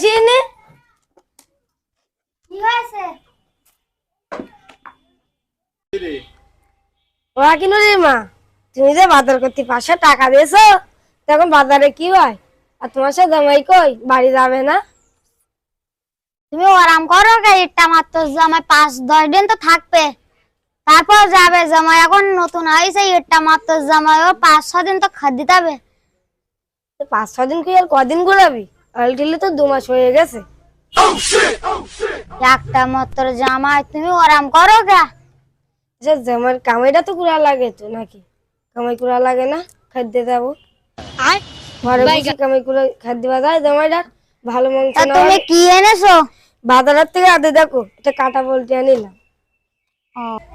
আসিনি? কি হয়েছে? ওরা কিনো রে মা, তুমি যে বাজার করতে 500 টাকা দিয়েছো, তখন বাজারে কি হয়? আর তোমার সাথে জামাই কই বাড়ি যাবে না? তুমি আরাম করো, এটা মাত্র জামাই 5-10 দিন তো থাকবে, তারপর যাবে। জামাই এখন নতুন হয়েছে, এটা মাত্র জামাই 5-6 দিন তো খাদ দিতে হবে। 5-6 দিন কি আর কদিন ঘুরাবি? অলরেডি তো 2 মাস হয়ে গেছে। একটা মাত্র জামাই, তুমি আরাম করো গা। যে জামার কামাইটা তো কুড়া লাগে তো নাকি? কামাই কুড়া লাগে না? খাদ্য যাবো ঘরে বসে কামাই করে খাদ্য দেওয়া যায় জামাইটার? ভালো মাংস না তুমি কি এনেছো? বাজারের থেকে আদে দেখো, এটা কাটা বলতে আনিলাম।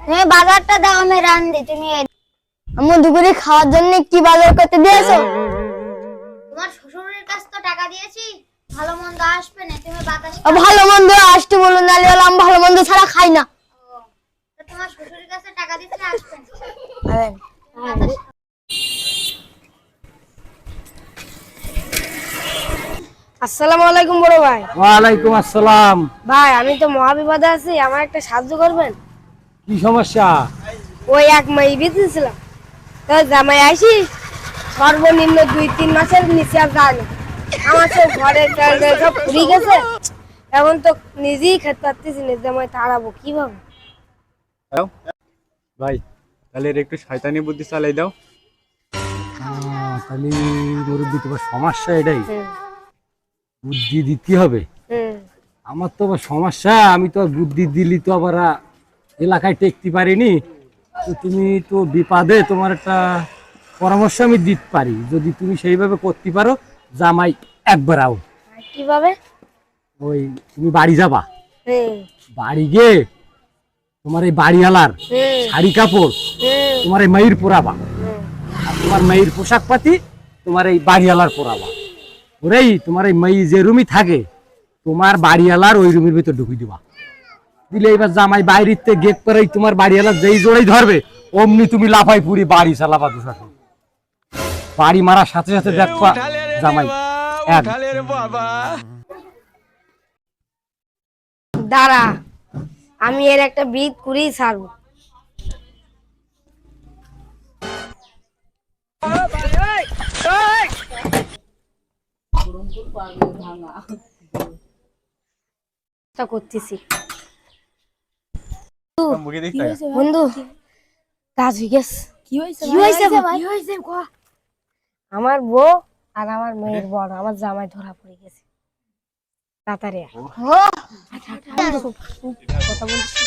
তুমি বাজারটা দাও, আমি রান্ধি। তুমি আমার দুপুরে খাওয়ার জন্য কি বাজার করতে দিয়েছো? তোমার শ্বশুরের কাছ তো টাকা দিয়েছি, ভালো মন্দ আসবে না, তুমি বাতাস। ভালো মন্দ আসতে বলুন, নালে আমি ভালো মন্দ ছাড়া খাই না। তোমার শ্বশুরের কাছে টাকা দিতে আসবে না। আসসালামু আলাইকুম বড় ভাই। ওয়ালাইকুম আসসালাম। ভাই আমি তো মহাবিপদে আছি, আমার একটা সাহায্য করবেন? কি সমস্যা? ওই 1 মাস বেঁচেছিলাম, তো জামাই আসি সর্বনিম্ন 2-3 মাসের নিচে আর যায় না। আমার সব ঘরের চাল সব ফুরি গেছে, এখন তো নিজেই খেতে পারতেছি না, জামাই তাড়াবো কিভাবে? ভাই তাহলে এর একটু শয়তানি বুদ্ধি চালাই দাও। তাহলে মুরব্বী তোমার সমস্যা এটাই, বুদ্ধি দিতে হবে। আমার তো আবার সমস্যা, আমি তো আর বুদ্ধি দিলি তো আবার এলাকায় টেকতে পারিনি। তো তুমি তো বিপদে, তোমার একটা পরামর্শ আমি দিতে পারি, যদি তুমি সেইভাবে করতে পারো। জামাই একবার আও। কিভাবে? ওই তুমি বাড়ি যাবা, বাড়ি গিয়ে তোমার এই বাড়িওয়ালার শাড়ি কাপড় তোমার এই মায়ের পরাবা, আর তোমার মায়ের পোশাক পাতি তোমার এই বাড়িওয়ালার পরাবা। ওরেই তোমার এই মাই যে রুমই থাকে, তোমার বাড়িওয়ালার ওই রুমের ভিতর ঢুকিয়ে দিবা। দিলে এবার জামাই বাইরেতে গেট পরেই তোমার বাড়িওয়ালার যেই জোড়াই ধরবে, অমনি তুমি লাফাই পুরি বাড়ি চালাবা। দুসাথে বাড়ি মারার সাথে সাথে দেখবা জামাই এক। দাঁড়া, আমি এর একটা বিট করেই ছাড়বো। করতেছি বন্ধু, কাজ হয়ে গেছে। কি হয়েছে? আমার বউ আর আমার মেয়ের বড়, আমার জামাই ধরা পড়ে গেছে। তাড়াতাড়ি কথা বলছি।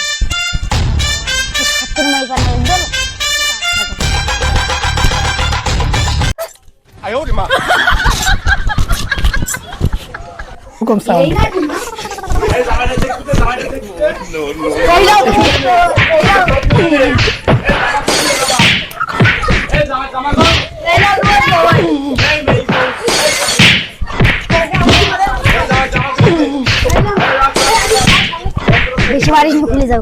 বেশি বাড়ি খুলে যাও।